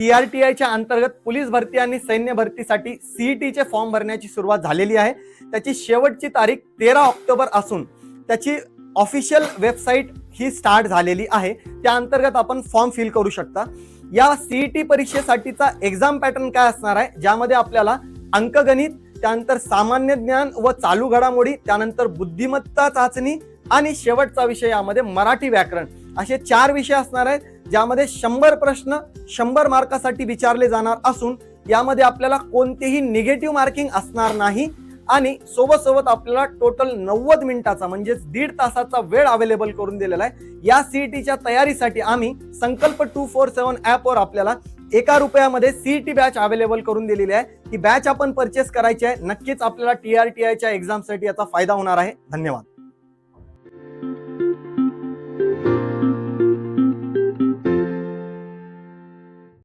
TRTIच्या अंतर्गत पोलीस भरती आणि सैन्य भरतीसाठी CETचे फॉर्म भरण्याची सुरुवात झालेली आहे। त्याची शेवटची तारीख 13 ऑक्टोबर असून त्याची ऑफिशियल वेबसाईट ही स्टार्ट झालेली आहे। त्या अंतर्गत आपण फॉर्म फिल करू शकता। या CET परीक्षेसाठीचा एक्झाम पॅटर्न काय असणार आहे, ज्यामध्ये आपल्याला अंकगणित, त्यानंतर सामान्य ज्ञान व चालू घडामोडी, त्यानंतर बुद्धिमत्ता चाचणी आणि शेवटचा विषय यामध्ये मराठी व्याकरण असे 4 विषय असणार आहेत, ज्यामध्ये 100 प्रश्न 100 मार्कासाठी विचारले जाणार असून यामध्ये आपल्याला कोणतेही निगेटिव्ह मार्किंग असणार नाही आणि सोबत आपल्याला टोटल 90 मिनिटाचा म्हणजे 1.5 तासाचा वेळ अवेलेबल करून दिलेला आहे। या CETच्या तयारीसाठी आम्ही संकल्प 247 ॲपवर आपल्याला ₹1 CET बॅच अवेलेबल करून दिलेली आहे। ही बॅच आपण परचेस करायची आहे। नक्कीच आपल्याला TRTIच्या एक्झामसाठी याचा फायदा होणार आहे। धन्यवाद।